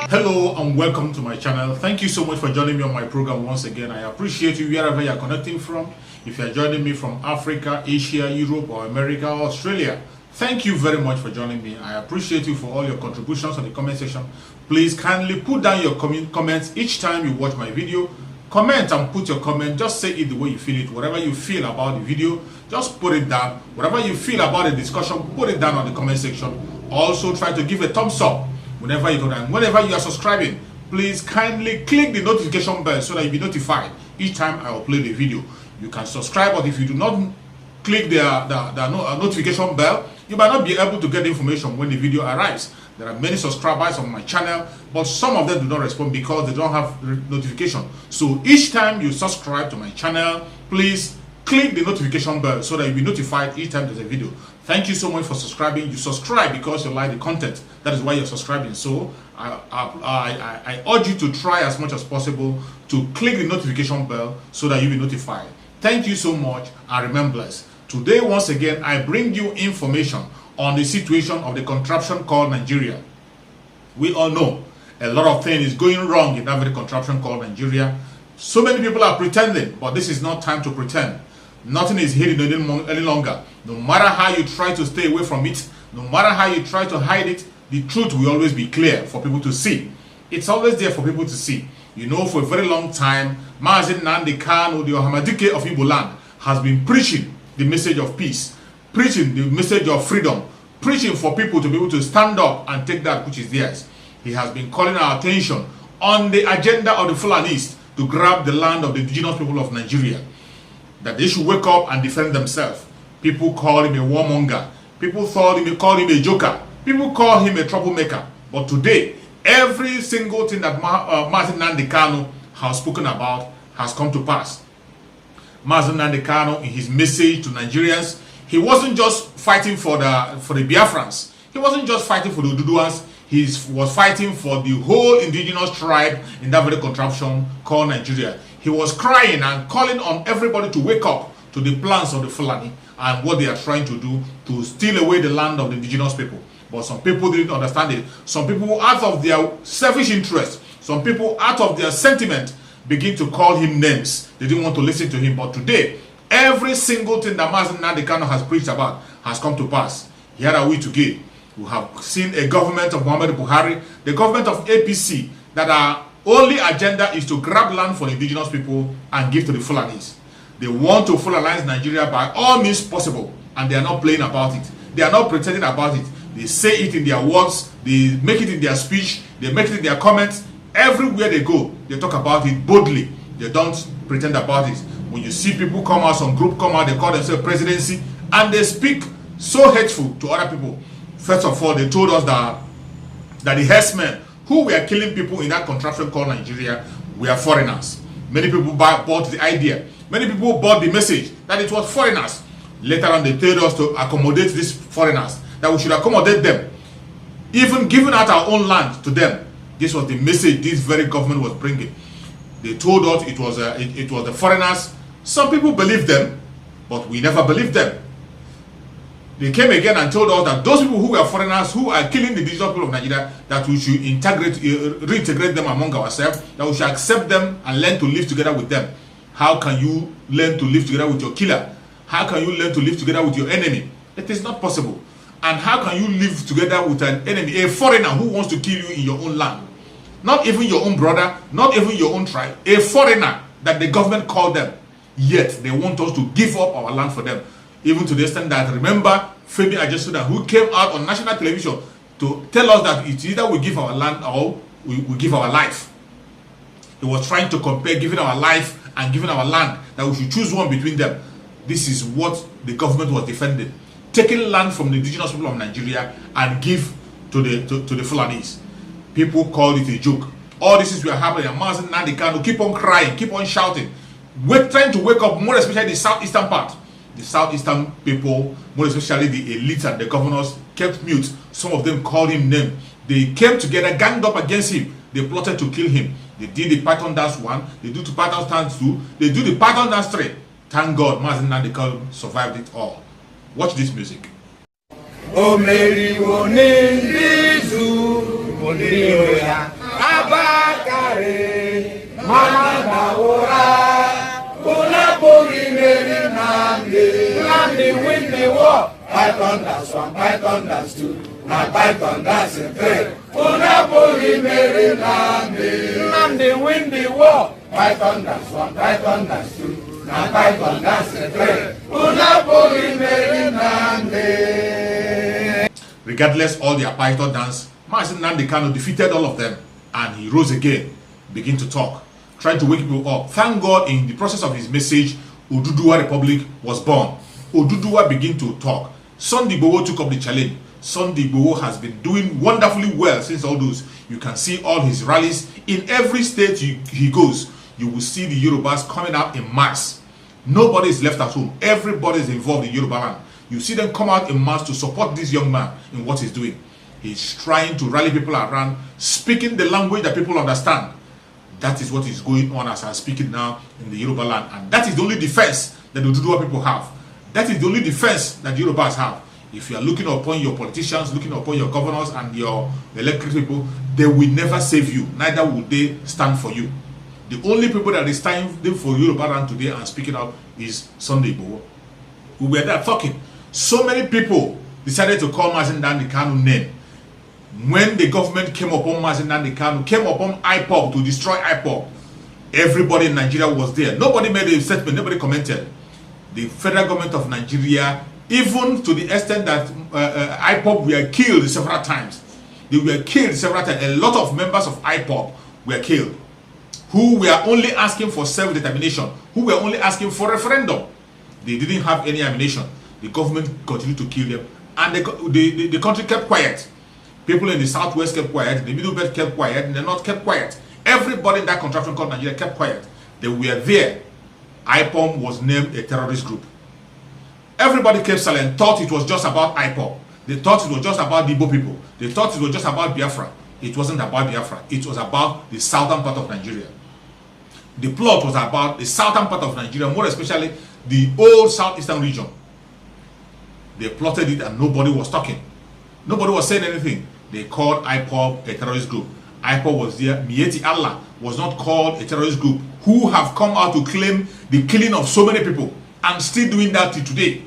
Hello and welcome to my channel. Thank you so much for joining me on my program once again. I appreciate you wherever you are connecting from. If you are joining me from Africa, Asia, Europe, or America, or Australia, thank you very much for joining me. I appreciate you for all your contributions on the comment section. Please kindly put down your comments each time you watch my video. Comment and put your comment. Just say it the way you feel it. Whatever you feel about the video, just put it down. Whatever you feel about the discussion, put it down on the comment section. Also try to give a thumbs up whenever you go, and whenever you are subscribing, please kindly click the notification bell so that you'll be notified each time I upload a video. You can subscribe, but if you do not click the notification bell, you might not be able to get the information when the video arrives. There are many subscribers on my channel, but some of them do not respond because they don't have notification. So each time you subscribe to my channel, please click the notification bell so that you'll be notified each time there's a video. Thank you so much for subscribing. You subscribe because you like the content. That is why you're subscribing. So I urge you to try as much as possible to click the notification bell so that you'll be notified. Thank you so much and remain blessed. Today, once again, I bring you information on the situation of the contraption called Nigeria. We all know a lot of things is going wrong in that very contraption called Nigeria. So many people are pretending, but this is not time to pretend. Nothing is hidden any longer. No matter how you try to stay away from it, no matter how you try to hide it, the truth will always be clear for people to see. It's always there for people to see. You know, for a very long time, MAZI NNAMDI KANU, the Mohammadu of Igbo land, has been preaching the message of peace, preaching the message of freedom, preaching for people to be able to stand up and take that which is theirs. He has been calling our attention on the agenda of the Fulanis to grab the land of the indigenous people of Nigeria, that they should wake up and defend themselves. People call him a warmonger. People call him a joker. People call him a troublemaker. But today, every single thing that MAZI NNAMDI KANU has spoken about has come to pass. MAZI NNAMDI KANU, in his message to Nigerians, he wasn't just fighting for the Biafrans. He wasn't just fighting for the ODUDUANs. He was fighting for the whole indigenous tribe in that very contraption called Nigeria. He was crying and calling on everybody to wake up to the plans of the Fulani and what they are trying to do to steal away the land of the indigenous people. But some people didn't understand it. Some people, out of their selfish interest, some people, out of their sentiment, begin to call him names. They didn't want to listen to him. But today, every single thing that MAZI NNAMDI KANU has preached about has come to pass. Here are we today. We have seen a government of Mohammadu Buhari, the government of APC, that our only agenda is to grab land for indigenous people and give to the Fulanis. They want to Fulanize Nigeria by all means possible, and they are not playing about it. They are not pretending about it. They say it in their words, they make it in their speech, they make it in their comments. Everywhere they go, they talk about it boldly. They don't pretend about it. When you see people come out, some group come out, they call themselves presidency, and they speak so hateful to other people. First of all, they told us that the herdsmen who were killing people in that contraption called Nigeria were foreigners. Many people bought the idea. Many people bought the message that it was foreigners. Later on, they told us to accommodate these foreigners, that we should accommodate them, even giving out our own land to them. This was the message this very government was bringing. They told us it was the foreigners. Some people believed them, but we never believed them. They came again and told us that those people who were foreigners, who are killing the indigenous people of Nigeria, that we should reintegrate them among ourselves, that we should accept them and learn to live together with them. How can you learn to live together with your killer? How can you learn to live together with your enemy? It is not possible. And how can you live together with an enemy, a foreigner who wants to kill you in your own land? Not even your own brother, not even your own tribe, a foreigner that the government called them. Yet they want us to give up our land for them. Even to the extent that, remember, Fulani Asorock, who came out on national television to tell us that it's either we give our land or we give our life. He was trying to compare giving our life and giving our land, that we should choose one between them. This is what the government was defending. Taking land from the indigenous people of Nigeria and give to the Fulanis. People called it a joke. All this is happening, and MAZI NNAMDI KANU keep on crying, keep on shouting, trying to wake up, more especially the southeastern part. The southeastern people, more especially the elites and the governors, kept mute. Some of them called him name. They came together, ganged up against him. They plotted to kill him. They did the Python dance 1, they do the Python dance 2, they do the Python dance 3. Thank God, MAZI NNAMDI KANU survived it all. Watch this music. Omeriwo n'Indizu Oniyoya Abakare Mama Bawora Bulaburi Meri Nnamdi win the war. Python that's one, Python that's two, now Python that's a three. Bulaburi Meri Nnamdi win the war. Python that's one, Python that's two, now Python that's a three. Bulaburi Meri Nnamdi. Regardless all their Python dance, MAZI NNAMDI KANU defeated all of them and he rose again, began to talk, trying to wake people up. Thank God in the process of his message, ODUDUA Republic was born. ODUDUA began to talk. Sunday Igboho took up the challenge. Sunday Igboho has been doing wonderfully well since all those. You can see all his rallies. In every state he goes, you will see the Yorubas coming out in mass. Nobody is left at home. Everybody is involved in Yoruba land. You see them come out in mass to support this young man in what he's doing. He's trying to rally people around, speaking the language that people understand. That is what is going on as I'm speaking now in the Yoruba land. And that is the only defense that the Ududua people have. That is the only defense that Yorubas have. If you are looking upon your politicians, looking upon your governors and your elected people, they will never save you. Neither will they stand for you. The only people that is standing for Yoruba land today and speaking out is Sunday Igboho. We were there talking. So many people decided to call MAZI NNAMDI KANU name. When the government came upon MAZI NNAMDI KANU, came upon IPOB to destroy IPOB, everybody in Nigeria was there. Nobody made a statement, nobody commented. The federal government of Nigeria, even to the extent that IPOB were killed several times. They were killed several times. A lot of members of IPOB were killed, who were only asking for self-determination, who were only asking for referendum. They didn't have any ammunition. The government continued to kill them, and the country kept quiet. People in the southwest kept quiet, the middle belt kept quiet, and the north kept quiet. Everybody in that contraption called Nigeria kept quiet. They were there. IPOB was named a terrorist group. Everybody kept silent, thought it was just about IPOB. They thought it was just about the Igbo people. They thought it was just about Biafra. It wasn't about Biafra. It was about the southern part of Nigeria. The plot was about the southern part of Nigeria, more especially the old southeastern region. They plotted it and nobody was talking. Nobody was saying anything. They called IPOB a terrorist group. IPOB was there. Mieti Allah was not called a terrorist group, who have come out to claim the killing of so many people and still doing that till today.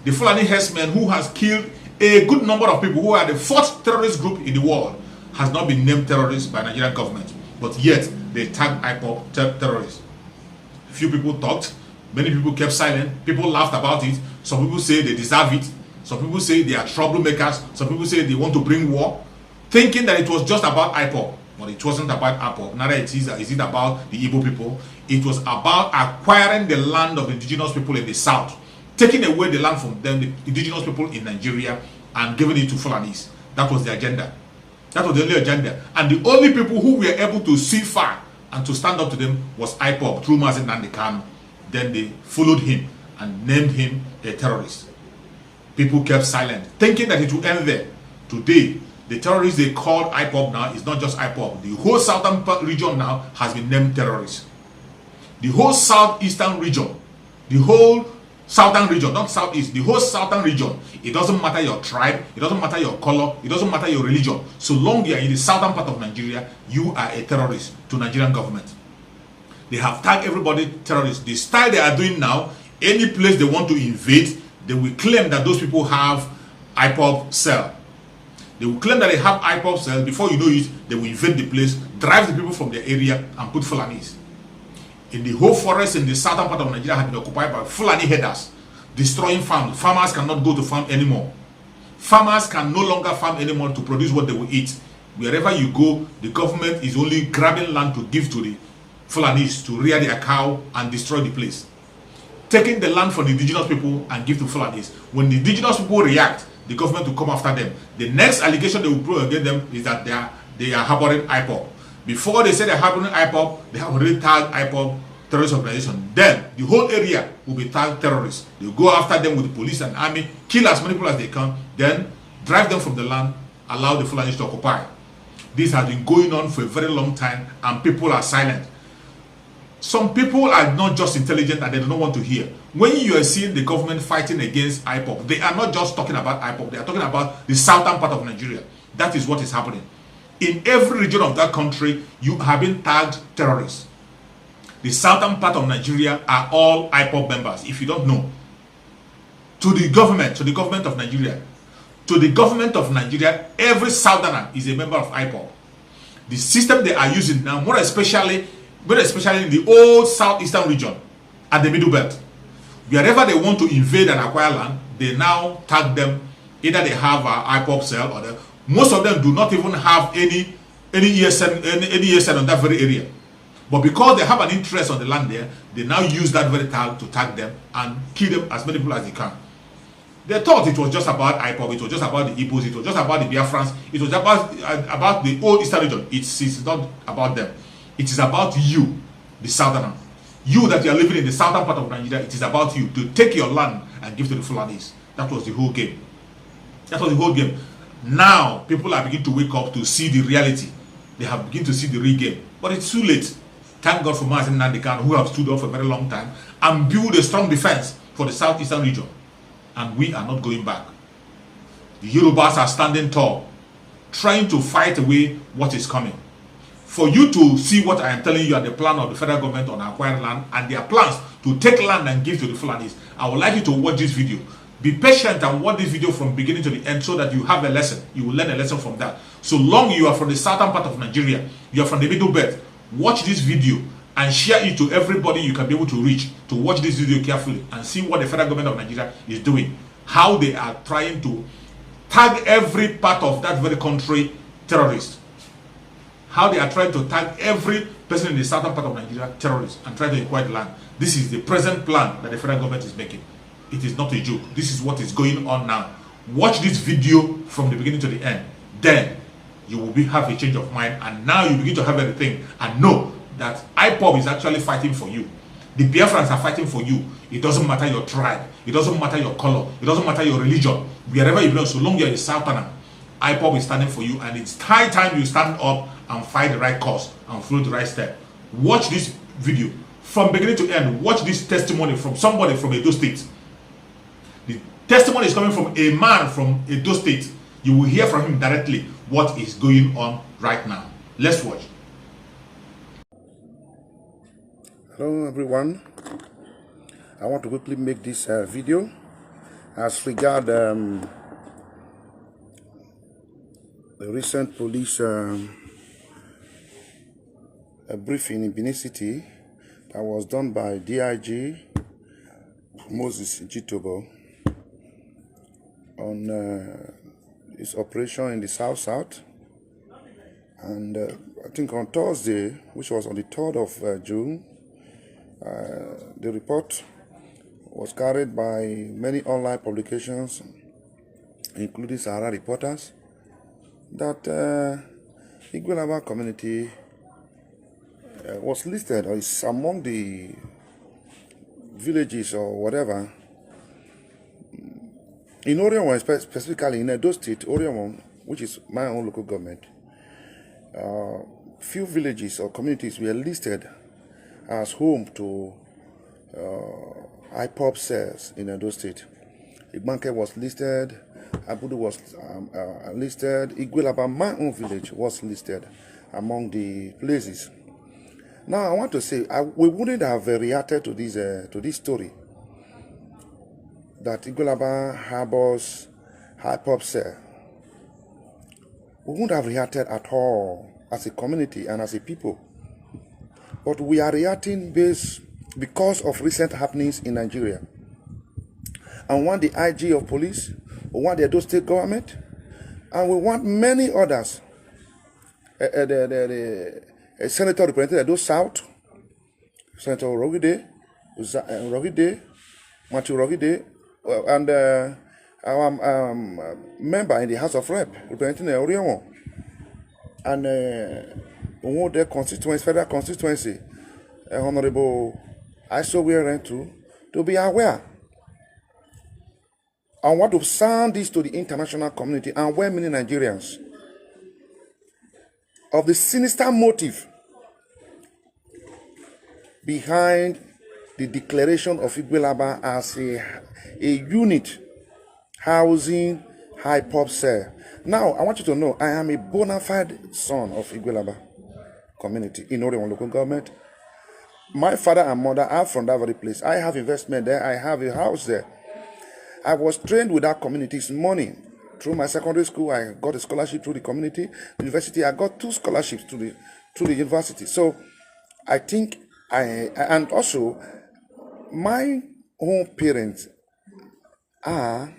The Fulani herdsmen, who has killed a good number of people, who are the fourth terrorist group in the world, has not been named terrorists by Nigerian government. But yet, they tagged IPOB terrorists. Few people talked. Many people kept silent. People laughed about it. Some people say they deserve it. Some people say they are troublemakers. Some people say they want to bring war, thinking that it was just about IPOB. But it wasn't about IPOB. Neither is it about the Igbo people. It was about acquiring the land of the indigenous people in the south, taking away the land from them, the indigenous people in Nigeria, and giving it to Fulanis. That was the agenda. That was the only agenda. And the only people who were able to see far and to stand up to them was IPOB through MAZI NNAMDI KANU. Then they followed him and named him a terrorist. People kept silent, thinking that it would end there. Today, the terrorists they called IPOB now is not just IPOB. The whole southern region now has been named terrorists. The whole southeastern region, the whole southern region, not southeast, the whole southern region. It doesn't matter your tribe, it doesn't matter your color, it doesn't matter your religion. So long you are in the southern part of Nigeria, you are a terrorist to Nigerian government. They have tagged everybody terrorists. The style they are doing now, any place they want to invade, they will claim that those people have IPOB cell. They will claim that they have IPOB cell. Before you know it, they will invade the place, drive the people from their area, and put Fulanis. In the whole forest in the southern part of Nigeria has been occupied by Fulani herders, destroying farms. Farmers cannot go to farm anymore. Farmers can no longer farm anymore to produce what they will eat. Wherever you go, the government is only grabbing land to give to the Fulanis to rear their cow and destroy the place. Taking the land from the indigenous people and give to Fulanis. When the indigenous people react, the government will come after them. The next allegation they will throw against them is that they are harboring IPOB. Before they say they're harboring IPOB, they have already tagged IPOB terrorist organization. Then the whole area will be tagged terrorists. They will go after them with the police and army, kill as many people as they can, then drive them from the land, allow the Fulanis to occupy. This has been going on for a very long time and people are silent. Some people are not just intelligent and they do not want to hear. When you are seeing the government fighting against IPOB, they are not just talking about IPOB, they are talking about the southern part of Nigeria. That is what is happening. In every region of that country, you have been tagged terrorists. The southern part of Nigeria are all IPOB members, if you don't know. To the government of Nigeria, every southerner is a member of IPOB. The system they are using now, more especially in the old southeastern region and the middle belt, wherever they want to invade and acquire land, they now tag them. Either they have an IPOB cell, or most of them do not even have any ESN on that very area. But because they have an interest on the land there, they now use that very tag to tag them and kill them as many people as they can. They thought it was just about IPOB, it was just about the Igbos, it was just about the Biafrans, it was about the old eastern region. It's not about them. It is about you, the southerner. You that you are living in the southern part of Nigeria, it is about you to take your land and give to the Fulanis. That was the whole game. That was the whole game. Now, people are beginning to wake up to see the reality. They have begun to see the real game. But it's too late. Thank God for MAZI NNAMDI KANU, who have stood up for a very long time and build a strong defense for the southeastern region. And we are not going back. The Yorubas are standing tall, trying to fight away what is coming. For you to see what I am telling you are the plan of the federal government on acquiring land and their plans to take land and give to the Fulanis, I would like you to watch this video. Be patient and watch this video from beginning to the end so that you have a lesson. You will learn a lesson from that. So long you are from the southern part of Nigeria, you are from the middle belt, watch this video and share it to everybody you can be able to reach, to watch this video carefully and see what the federal government of Nigeria is doing. How they are trying to tag every part of that very country terrorist. How they are trying to tag every person in the southern part of Nigeria terrorists and try to acquire the land. This is the present plan that the federal government is making. It is not a joke. This is what is going on now. Watch this video from the beginning to the end. Then you will have a change of mind, and now you begin to have everything and know that IPOB is actually fighting for you. The Biafrans are fighting for you. It doesn't matter your tribe. It doesn't matter your color. It doesn't matter your religion. Wherever you belong, so long you are a southerner, IPOB is standing for you, and it's high time you stand up and fight the right cause and follow the right step. Watch this video from beginning to end. Watch this testimony from somebody from Edo State. The testimony is coming from a man from Edo State. You will hear from him directly what is going on right now. Let's watch. Hello everyone. I want to quickly make this video as regard the recent police briefing in Benin City that was done by DIG Moses Jitobo on his operation in the South. And I think on Thursday, which was on the 3rd of June, the report was carried by many online publications, including Sahara Reporters, that Iguolaba community was listed or is among the villages or whatever in Orion, specifically in Edo State, Orion, which is my own local government. Few villages or communities were listed as home to IPOB cells in Edo State. Igbanke was listed, Abudu was listed, Iguolaba, my own village, was listed among the places. Now I want to say, we wouldn't have reacted to this story that Iguolaba harbors IPOB cell. We wouldn't have reacted at all as a community and as a people. But we are reacting because of recent happenings in Nigeria. And want the IG of police, we want the Edo State government, and we want many others. The Senator representing Edo South, Senator Rogide, Matthew Rogide, and our member in the House of Rep representing Orion, and their constituency, federal constituency, Honorable Iso to be aware. I want to sound this to the international community and well many Nigerians of the sinister motive behind the declaration of Iguolaba as a unit housing IPOB cell. Now, I want you to know, I am a bona fide son of Iguolaba community in Oregon local government. My father and mother are from that very place. I have investment there. I have a house there. I was trained with that community's money. Through my secondary school, I got a scholarship through the community. University, I got 2 scholarships through the university. So I think and also my own parents are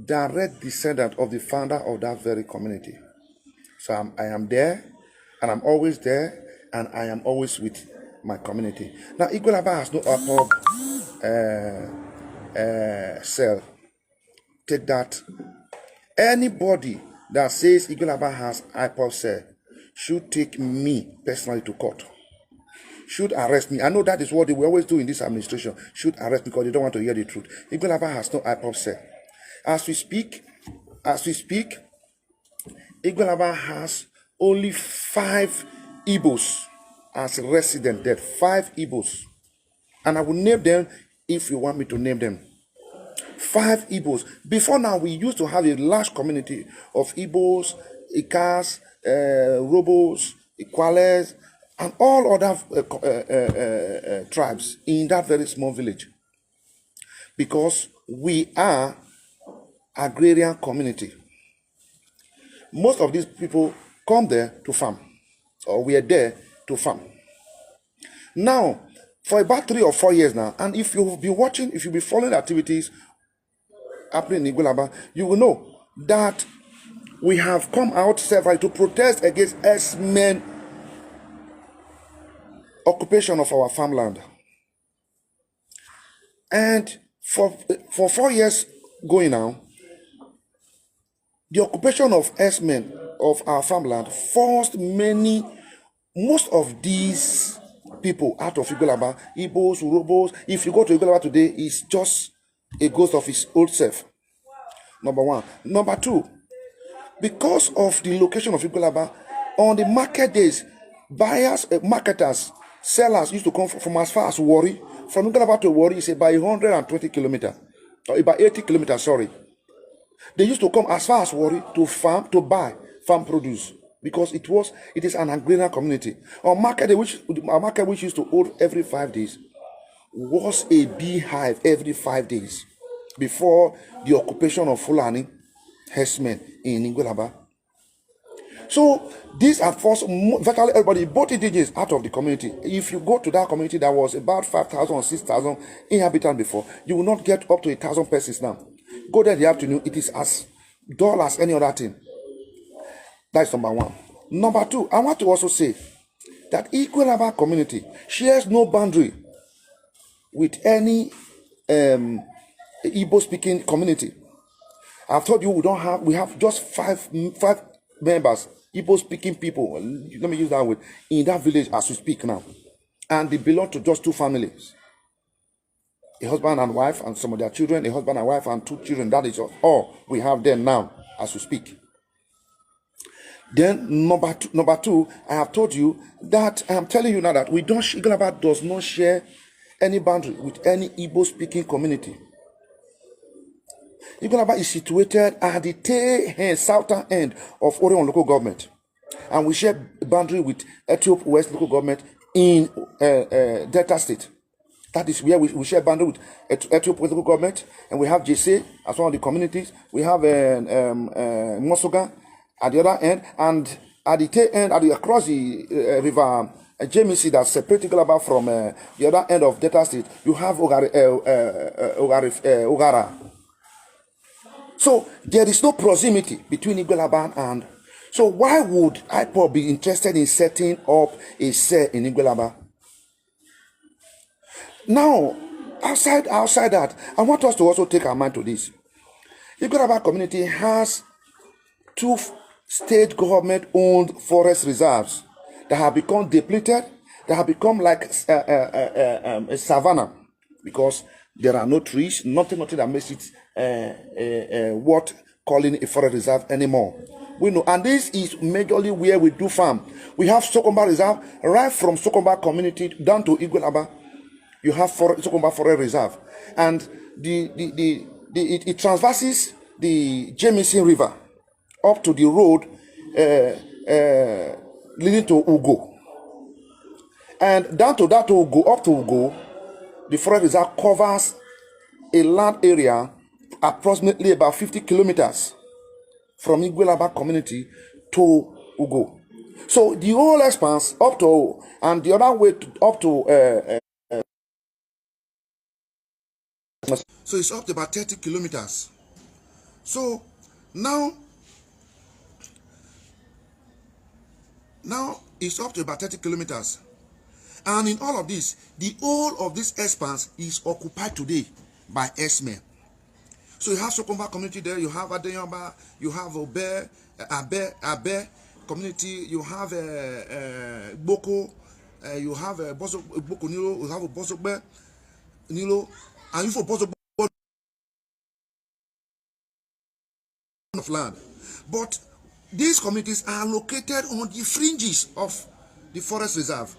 direct descendant of the founder of that very community. So I am there, and I'm always there, and I am always with my community. Now, Iguolaba has no IPOB cell. Take that. Anybody that says Iguolaba has IPOB cell should take me personally to court. Should arrest me. I know that is what they will always do in this administration. Should arrest me because they don't want to hear the truth. Iguolaba has no IPOB cell. As we speak, Iguolaba has only 5 Igbos as resident there. 5 Igbos. And I will name them if you want me to name them. 5 Igbos. Before now, we used to have a large community of Igbos, Ikas, Robos, Ikwales, and all other tribes in that very small village. Because we are agrarian community. Most of these people come there to farm, or we are there to farm. Now, for about 3 or 4 years now, and if you've been watching, if you've been following activities happening in Iguolaba, you will know that we have come out several to protest against S-men occupation of our farmland. And for 4 years going now, the occupation of S-men of our farmland forced most of these people out of Iguolaba, Igbos, Urobos. If you go to Iguolaba today, it's just a ghost of his old self. Number 1. Number 2, because of the location of Iguolaba, on the market days, buyers, marketers, sellers used to come from as far as Warri. From Iguolaba to Warri is about 120 kilometers, or about 80 kilometers, sorry. They used to come as far as Warri to farm, to buy farm produce, because it is an agrarian community. Our market which used to hold every 5 days was a beehive every 5 days before the occupation of Fulani herdsmen in Iguolaba. So these are forced virtually everybody, both indigenous, out of the community. If you go to that community that was about 5,000 or 6,000 inhabitants before, you will not get up to 1,000 persons now. Go there in the afternoon, it is as dull as any other thing. That's number 1. Number 2, I want to also say that Iguolaba community shares no boundary with any Igbo-speaking community. I've told you we have just five members, Igbo-speaking people. Let me use that word, in that village as we speak now, and they belong to just 2 families. A husband and wife and some of their children, a husband and wife and 2 children. That is all we have there now as we speak. Then number two, I have told you that I am telling you now that Iguolaba does not share any boundary with any Igbo-speaking community. Iguolaba is situated at the southern end of Oregon local government, and we share boundary with Ethiopia West local government in Delta State. That is where we share boundary with Ethiopia West local government, and we have JC as one of the communities. We have Mosoga at the other end, and at the tail end, across the river Jamisi that separates Iguolaba from the other end of Delta State, you have Ogara. So there is no proximity between Iguolaba and. So why would IPOB be interested in setting up a cell in Iguolaba? Now, outside that, I want us to also take our mind to this. Iguolaba community has 2 state government-owned forest reserves that have become depleted, that have become like a savanna, because there are no trees, nothing that makes it worth calling a forest reserve anymore. We know, and this is majorly where we do farm. We have Sokomba Reserve, right from Sokomba community down to Iguolaba. You have Sokomba Forest Reserve, and it traverses the Jamison River up to the road leading to Ugo, and down to that Ugo, up to Ugo, the forest reserve covers a land area approximately about 50 kilometers from Iguolaba community to Ugo. So the whole expanse up to, and the other way to, up to so it's up to about 30 kilometers. So now it's up to about 30 kilometers. And in all of this, the whole of this expanse is occupied today by S-men. So you have Sokomba community there, you have Adeyamba, you have Abe community, you have Boko, you have Boko Nilo, you have Bosogbe Nilo, and you for Bosogbe of land. But these communities are located on the fringes of the forest reserve.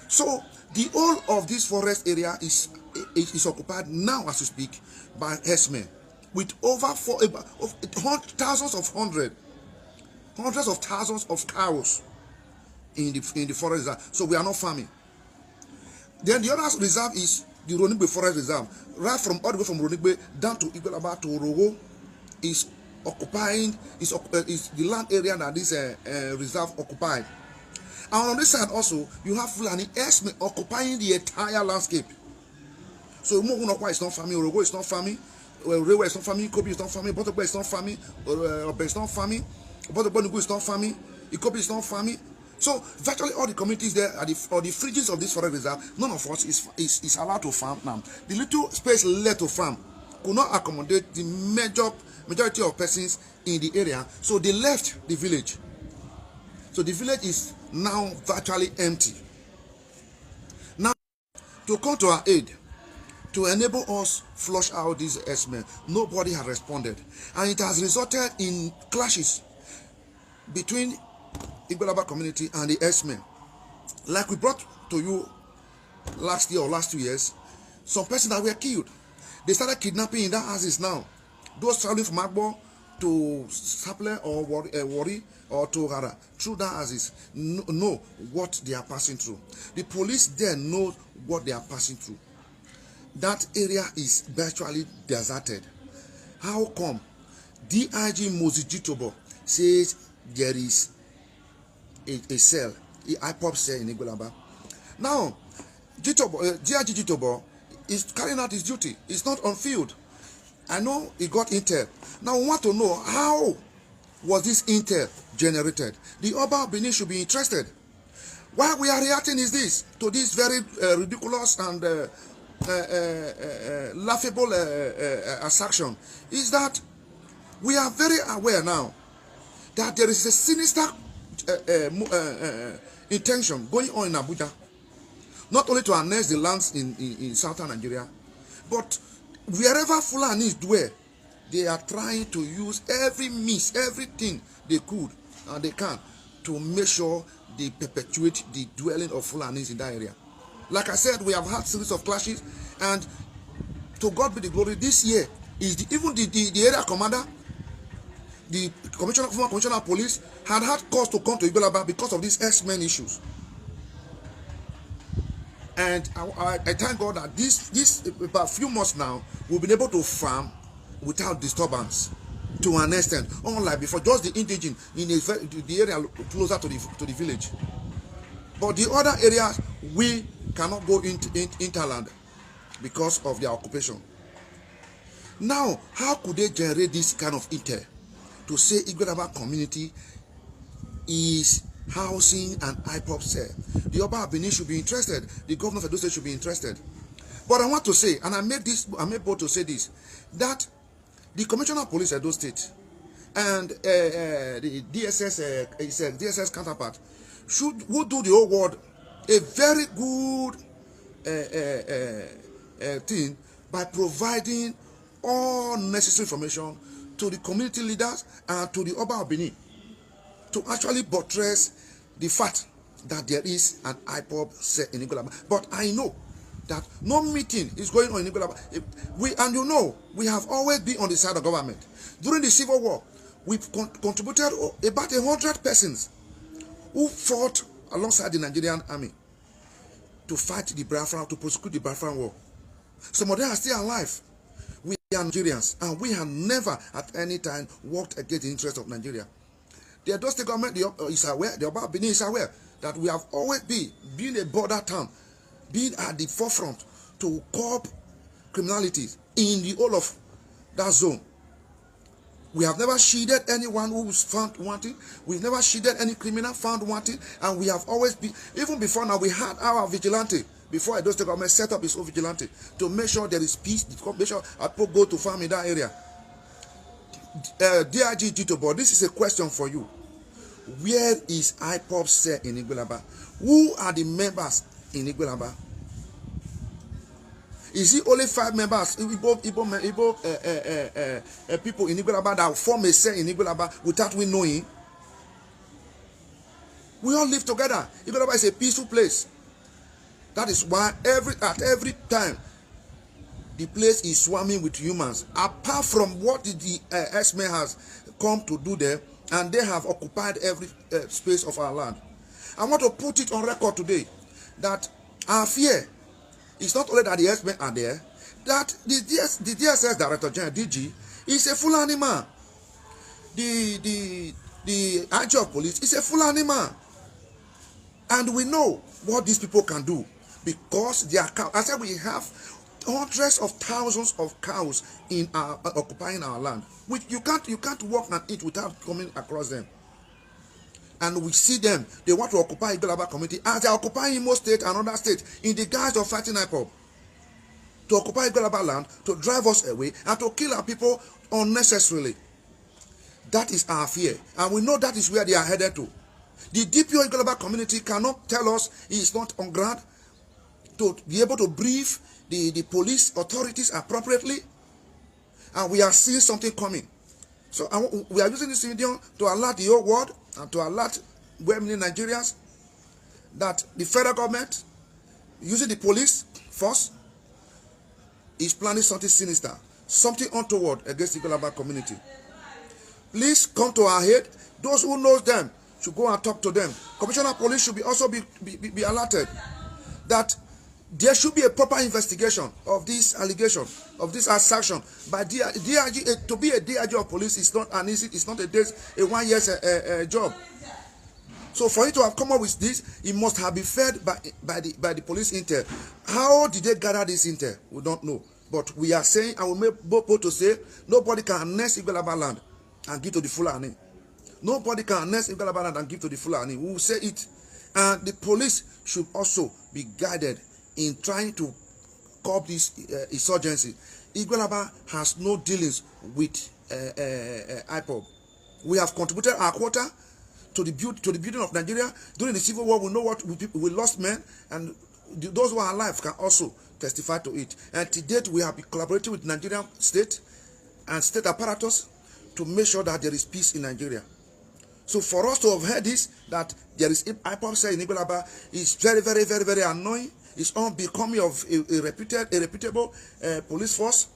So the whole of this forest area is occupied now as we speak by herdsmen with over hundreds of thousands of cows in the forest reserve. So we are not farming. Then the other reserve is the Ronigbe Forest Reserve, right from all the way from Ronigbe down to Iguolaba to Orogo is occupying is the land area that this reserve occupied. And on this side also, you have Fulani Asorock occupying the entire landscape. So Mohammadu is not farming, Orogo is not farming, Rewa is not farming, IPOB is not farming, Botogbe is not farming, Obe is not farming, Botogbe is not farming, IPOB is not farming. So virtually all the communities there are the fringes of this forest reserve, none of us is allowed to farm now. The little space left to farm could not accommodate the majority of persons in the area, so they left the village. So the village is now virtually empty. Now, to come to our aid, to enable us flush out these S-men, nobody has responded. And it has resulted in clashes between Iguolaba community and the S-men. Like we brought to you last year or last 2 years, some persons that were killed. They started kidnapping in that houses now. Those traveling from Agbo to Saple or Wari or to Hara through that houses know what they are passing through. The police there know what they are passing through. That area is virtually deserted. How come? DIG Mozijitobo says there is a cell, the IPOB cell in Iguolaba. Now, DIG Jitobo is carrying out his duty. It's not on field. I know he got intel. Now we want to know how was this intel generated. The Oba of Benin should be interested. Why we are reacting is this, to this very ridiculous and laughable assertion, is that we are very aware now that there is a sinister intention going on in Abuja, not only to annex the lands in southern Nigeria, but wherever Fulani dwell, they are trying to use every means, everything they could and they can to make sure they perpetuate the dwelling of Fulanis in that area. Like I said, we have had series of clashes, and to God be the glory. This year is even the area commander, the former commissioner of police, had cause to come to Iguolaba because of these S-men issues. And I thank God that this about a few months now, we've been able to farm without disturbance to an extent, unlike before, just the indigenous in the area closer to the village. But the other areas, we cannot go into interland because of their occupation. Now, how could they generate this kind of intel to say Iguolaba community is housing an IPOB cell? The Oba of Benin should be interested. The governor of Edo State should be interested. But I want to say, and I'm able to say this, that the Commissioner of Police Edo State and the DSS counterpart would do the whole world a very good thing by providing all necessary information to the community leaders and to the Oba of Benin to actually buttress the fact that there is an IPOB cell in Iguolaba. But I know that no meeting is going on in Iguolaba. And you know, we have always been on the side of government. During the Civil War, we've contributed about 100 persons who fought alongside the Nigerian army to fight the Biafra, to prosecute the Biafra war. Some of them are still alive. We are Nigerians, and we have never at any time worked against the interests of Nigeria. The Edo State government is aware, the Oba Benin is aware that we have always been a border town, being at the forefront to curb criminality in the whole of that zone. We have never shielded anyone who was found wanting. We've never shielded any criminal found wanting. And we have always been, even before now, we had our vigilante. Before Edo State government set up its own vigilante to make sure there is peace, to make sure people go to farm in that area. DIG Jitobo, this is a question for you. Where is IPOB cell in Iguolaba? Who are the members in Iguolaba? Is it only 5 members, people in Iguolaba that form a cell in Iguolaba without we knowing? We all live together. Iguolaba is a peaceful place. That is why at every time the place is swarming with humans. Apart from what the X-Men has come to do there, and they have occupied every space of our land. I want to put it on record today that our fear is not only that the X-Men are there, that the DSS Director General DG is a Fulani man. The IG of police is a Fulani man. And we know what these people can do because they are cows. I said we have hundreds of thousands of cows in our occupying our land, which you can't walk and eat without coming across them. And we see them, they want to occupy Iguolaba community as they are occupying Imo State and other states in the guise of fighting IPOB. To occupy Iguolaba land, to drive us away, and to kill our people unnecessarily. That is our fear. And we know that is where they are headed to. The DPO Iguolaba community cannot tell us he is not on ground to be able to brief the police authorities appropriately. And we are seeing something coming. So we are using this medium to alert the whole world and to alert many Nigerians that the federal government, using the police force, is planning something sinister, something untoward against the Iguolaba community. Please come to our aid. Those who know them should go and talk to them. Commissioner of Police should also be alerted that there should be a proper investigation of this allegation, of this assertion by DIG. To be a DIG of police is not an easy, it's not a 1 year job. So for him to have come up with this, it must have been fed by the police intel. How did they gather this intel? We don't know. But we are saying, and we make both to say, nobody can annex Iguolaba land and give to the Fulani. Nobody can annex Iguolaba land and give to the Fulani. We will say it. And the police should also be guided in trying to curb this insurgency. Iguolaba has no dealings with IPOB. We have contributed our quota to the building of Nigeria. During the Civil War, we know what we lost men, and those who are alive can also testify to it. And to date, we have been collaborating with Nigerian state and state apparatus to make sure that there is peace in Nigeria. So for us to have heard this, that there is IPOB cell in Iguolaba, is very, very, very, very annoying. It's unbecoming of a reputable police force,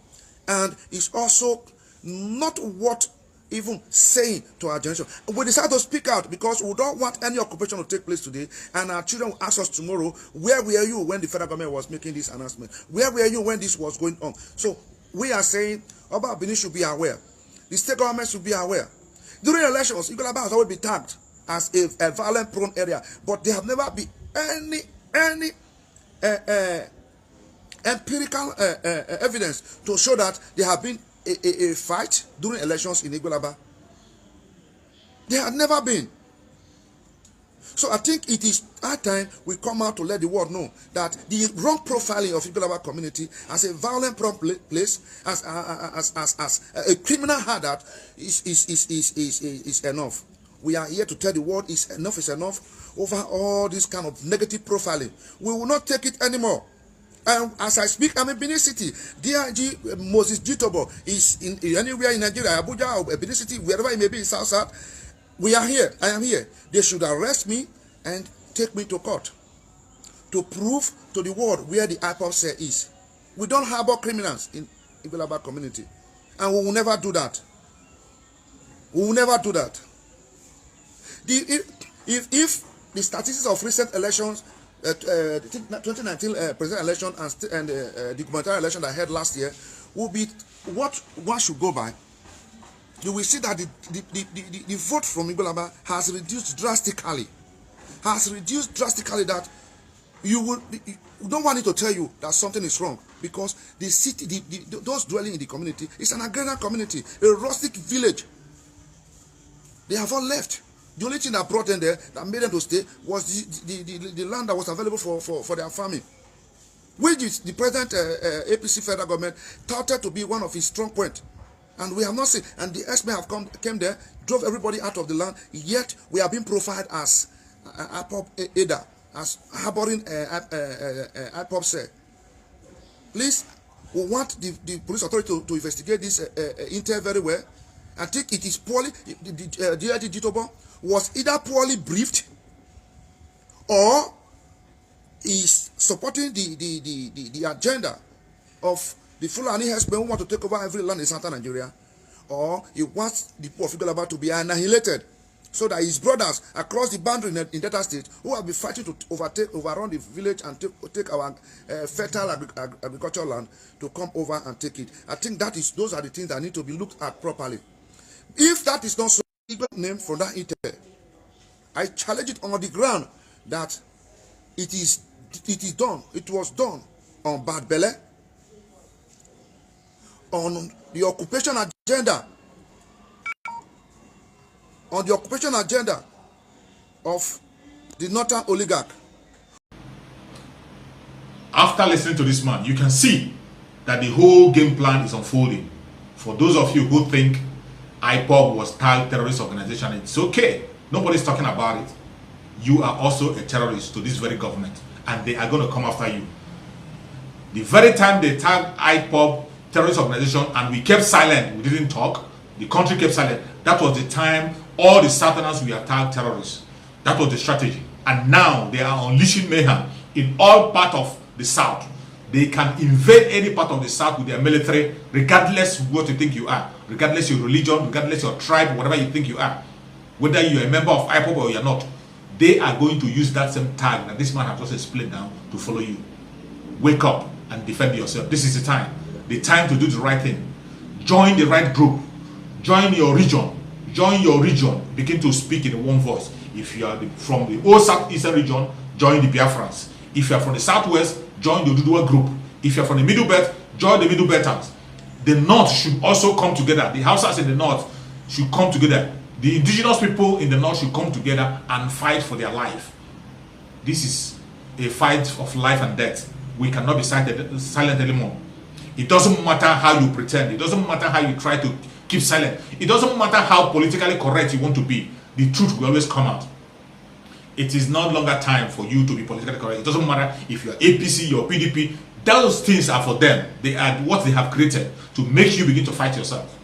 and it's also not what even saying to our generation. We decide to speak out because we don't want any occupation to take place today, and our children will ask us tomorrow, where were you when the federal government was making this announcement? Where were you when this was going on? So we are saying Oba Benin should be aware. The state government should be aware. During elections, Iguolaba has always been tagged as a violent prone area, but there have never been any empirical evidence to show that there have been a fight during elections in Iguolaba. There had never been. So I think it is high time we come out to let the world know that the wrong profiling of Iguolaba community as a violent place, as a criminal hazard is enough. We are here to tell the world enough is enough over all this kind of negative profiling. We will not take it anymore. As I speak, I'm in Benin City. DIG Moses Jitobo is in anywhere in Nigeria, Abuja or Benin City, wherever it may be in South. We are here. I am here. They should arrest me and take me to court to prove to the world where the IPOB cell is. We don't harbor criminals in Iguolaba community, and we will never do that. We will never do that. If the statistics of recent elections, 2019 presidential election and the gubernatorial election that I had last year, will be what one should go by, you will see that the vote from Iguolaba has reduced drastically. That you don't want it to tell you that something is wrong, because the city, those dwelling in the community, is an agrarian community, a rustic village. They have all left. The only thing that brought them there, that made them to stay, was the land that was available for their farming, which is the present APC federal government touted to be one of his strong points. And we have not seen, and the X-Men have came there, drove everybody out of the land, yet we are being profiled as IPOB Ada, as harboring IPOB cell. Please, we want the police authority to investigate this intel very well. I think it is poorly, the DIG Jitobo was either poorly briefed or is supporting the agenda of the Fulani herdsmen who want to take over every land in southern Nigeria, or he wants the people of Iguolaba to be annihilated, so that his brothers across the boundary in Delta State, who have been fighting to overrun the village and take our fertile agricultural land, to come over and take it. I think those are the things that need to be looked at properly. If that is not so, name from that intel, I challenge it on the ground that it was done on bad belly, on the occupation agenda, of the northern oligarch. After listening to this man, you can see that the whole game plan is unfolding. For those of you who think IPOB was tagged terrorist organization, it's okay. Nobody's talking about it. You are also a terrorist to this very government, and they are going to come after you. The very time they tagged IPOB terrorist organization and we kept silent, we didn't talk, the country kept silent, that was the time all the southerners were tagged terrorists. That was the strategy. And now they are unleashing mayhem in all parts of the south. They can invade any part of the south with their military, regardless what you think you are, regardless your religion, regardless your tribe, whatever you think you are, whether you're a member of IPOB or you're not. They are going to use that same tag that this man has just explained now to follow you. Wake up and defend yourself. This is the time to do the right thing. Join the right group. Join your region. Begin to speak in one voice. If you are from the old southeastern region, join the Biafrans. If you are from the southwest, join the ODUDUA group. If you are from the middle belt, join the middle belters. The north should also come together. The Hausas in the north should come together. The indigenous people in the north should come together and fight for their life. This is a fight of life and death. We cannot be silent anymore. It doesn't matter how you pretend. It doesn't matter how you try to keep silent. It doesn't matter how politically correct you want to be. The truth will always come out. It is no longer time for you to be politically correct. It doesn't matter if you're APC or PDP. Those things are for them. They are what they have created to make you begin to fight yourself.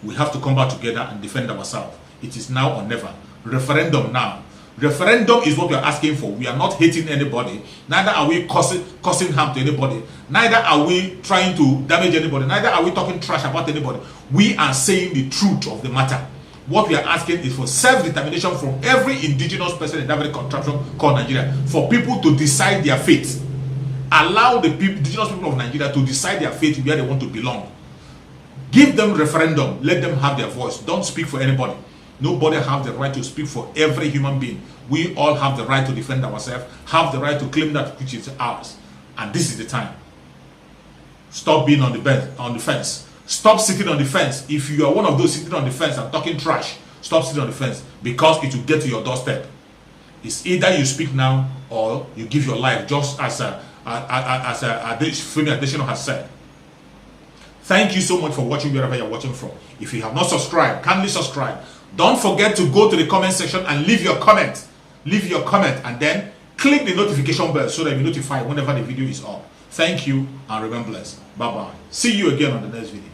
We have to come back together and defend ourselves. It is now or never. Referendum now. Referendum is what we are asking for. We are not hating anybody. Neither are we causing harm to anybody. Neither are we trying to damage anybody. Neither are we talking trash about anybody. We are saying the truth of the matter. What we are asking is for self-determination from every indigenous person in every contraption called Nigeria. For people to decide their fate. Allow the indigenous people of Nigeria to decide their fate where they want to belong. Give them referendum. Let them have their voice. Don't speak for anybody. Nobody has the right to speak for every human being. We all have the right to defend ourselves, have the right to claim that which is ours. And this is the time. Stop being on the fence. Stop sitting on the fence. If you are one of those sitting on the fence and talking trash, stop sitting on the fence, because it will get to your doorstep. It's either you speak now or you give your life, just as Fulani Asorock has said. Thank you so much for watching wherever you're watching from. If you have not subscribed, kindly subscribe. Don't forget to go to the comment section and leave your comment. Leave your comment and then click the notification bell so that you're notified whenever the video is up. Thank you and remain blessed. Bye-bye. See you again on the next video.